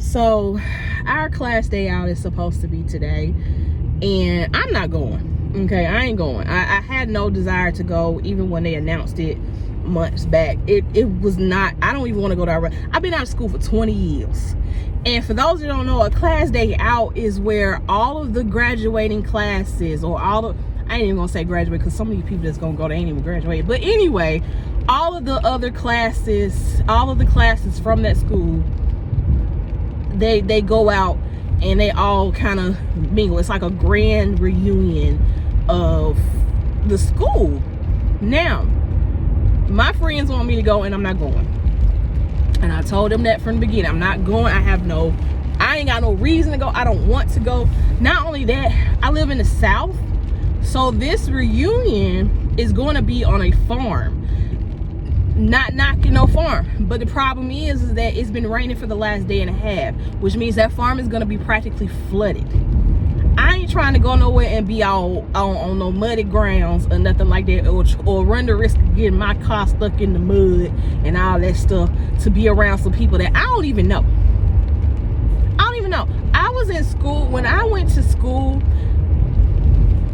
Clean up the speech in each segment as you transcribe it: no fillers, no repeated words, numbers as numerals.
So our class day out is supposed to be today, and I'm not going. Okay, I ain't going. I had no desire to go, even when they announced it months back. It was not, I don't even want to go to our, I've been out of school for 20 years. And for those who don't know, a class day out is where all of the graduating classes, or all the, I ain't even gonna say graduate, because some of you people that's gonna go, they ain't even graduate. But anyway, all of the other classes, all of the classes from that school, they go out and they all kind of mingle. It's like a grand reunion of the school. Now, my friends want me to go, and I'm not going. And I told them that from the beginning. I'm not going. I ain't got no reason to go. I don't want to go. Not only that, I live in the South, so this reunion is going to be on a farm. Not knocking no farm, but the problem is that it's been raining for the last day and a half, which means that farm is going to be practically flooded. I ain't trying to go nowhere and be all on no muddy grounds or nothing like that, or run the risk of getting my car stuck in the mud and all that stuff, to be around some people that I don't even know. I was in school, when I went to school,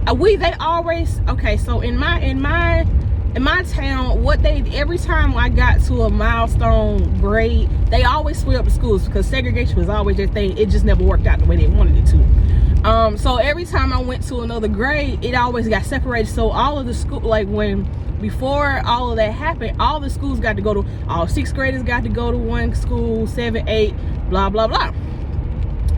they always, okay, so in my town, every time I got to a milestone grade, they always split up the schools, because segregation was always their thing. It just never worked out the way they wanted it to. So every time I went to another grade, it always got separated. So all of the school, like before all of that happened, all the schools got to go to, all 6th graders got to go to one school, 7, 8, blah, blah, blah.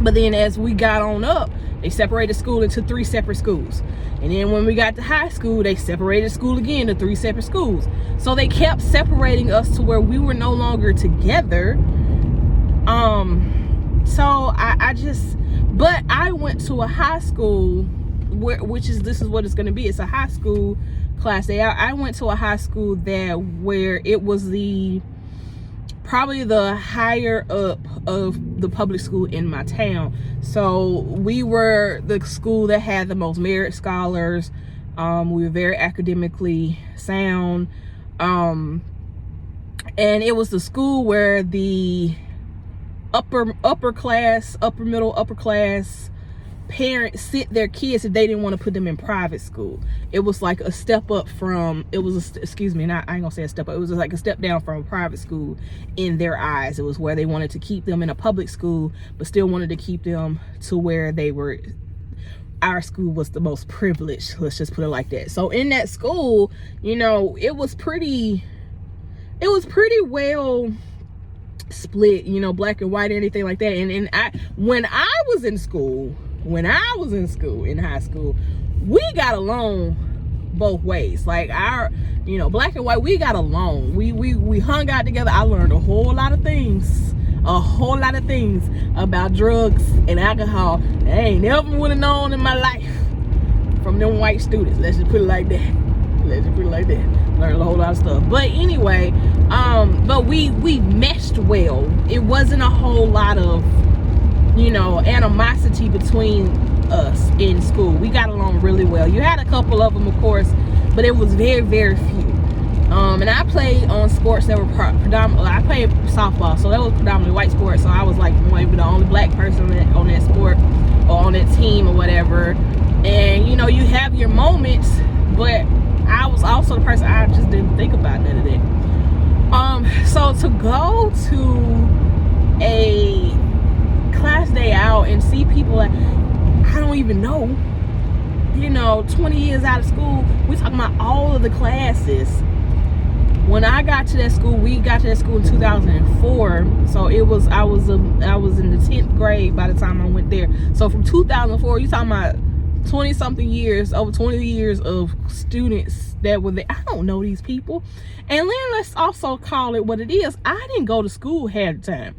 But then as we got on up, they separated school into 3 separate schools. And then when we got to high school, they separated school again to 3 separate schools. So they kept separating us to where we were no longer together. So but I went to a high school this is what it's going to be. It's a high school class day out. I went to a high school where it was probably the higher up of the public school in my town. So we were the school that had the most merit scholars. We were very academically sound. And it was the school where the upper middle, upper class parents sent their kids if they didn't want to put them in private school. It was like a step up from, I ain't gonna say a step up, it was like a step down from a private school in their eyes. It was where they wanted to keep them in a public school, but still wanted to keep them to where they were. Our school was the most privileged, let's just put it like that. So in that school, it was pretty well split, black and white or anything like that. And when I was in high school, we got along both ways. Like black and white, we got along. We hung out together. I learned a whole lot of things about drugs and alcohol that I ain't never would have known in my life from them white students. Let's just put it like that. Learned a whole lot of stuff. But anyway, but we meshed well. It wasn't a whole lot of animosity between us in school. We got along really well. You had a couple of them, of course, but it was very, very few. And I played on sports that were predominantly, I played softball, so that was predominantly white sports. So I was like maybe the only black person on that sport or on that team or whatever. And you have your moments, but I was also the person, I just didn't think about none of that. So to go to a class day out and see people that I don't even know, 20 years out of school, we talking about all of the classes. When I got to that school, we got to that school in 2004. So I was in the 10th grade by the time I went there. So from 2004, you talking about 20 something years, over 20 years of students that were there. I don't know these people. And then let's also call it what it is. I didn't go to school half the time.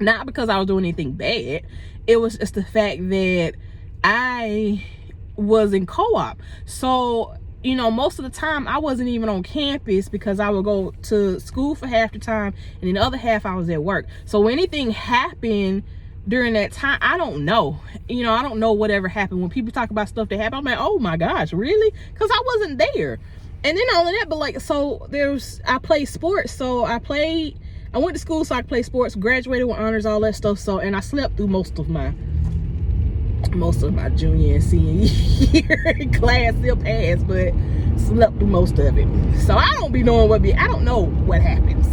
Not because I was doing anything bad. It was just the fact that I was in co-op. So, most of the time I wasn't even on campus, because I would go to school for half the time and then the other half I was at work. So when anything happened during that time, I don't know. I don't know whatever happened. When people talk about stuff that happened, I'm like, oh my gosh, really? Because I wasn't there. And then all of that, but I played sports. So I I went to school so I could play sports, graduated with honors, all that stuff. So, and I slept through most of my junior and senior year. Class still passed, but slept through most of it. So I don't be knowing I don't know what happens.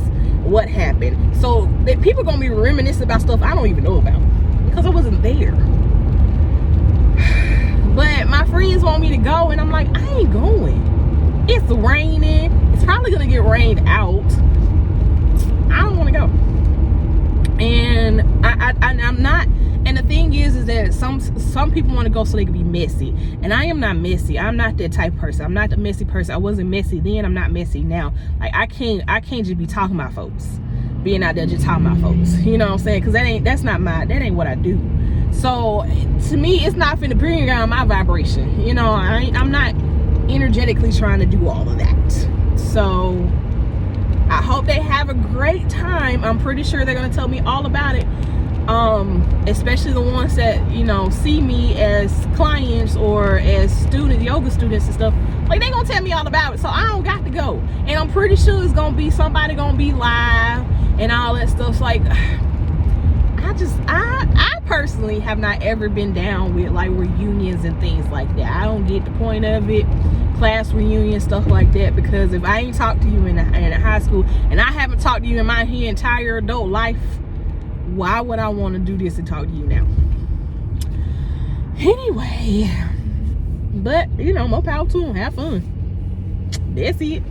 What happened. So that people gonna be reminiscing about stuff I don't even know about because I wasn't there. But my friends want me to go, and I'm like, I ain't going. It's raining. It's probably gonna get rained out. I don't want to go. And I'm not. And the thing is that some people want to go so they can be messy, and I am not messy. I'm not that type of person. I'm not the messy person. I wasn't messy then. I'm not messy now. Like I can't just be talking about folks, being out there just talking about folks. You know what I'm saying? Because that ain't what I do. So to me, it's not finna bring down my vibration. You know, I'm not energetically trying to do all of that. So I hope they have a great time. I'm pretty sure they're gonna tell me all about it. Especially the ones that, you know, see me as clients or as yoga students and stuff. Like, they gonna tell me all about it, so I don't got to go. And I'm pretty sure it's gonna be somebody gonna be live and all that stuff. So, like, I personally have not ever been down with like reunions and things like that. I don't get the point of it. Class reunion, stuff like that, because if I ain't talked to you in high school and I haven't talked to you in my entire adult life, why would I want to do this and talk to you now? Anyway, but you know, more power to them. Have fun. That's it.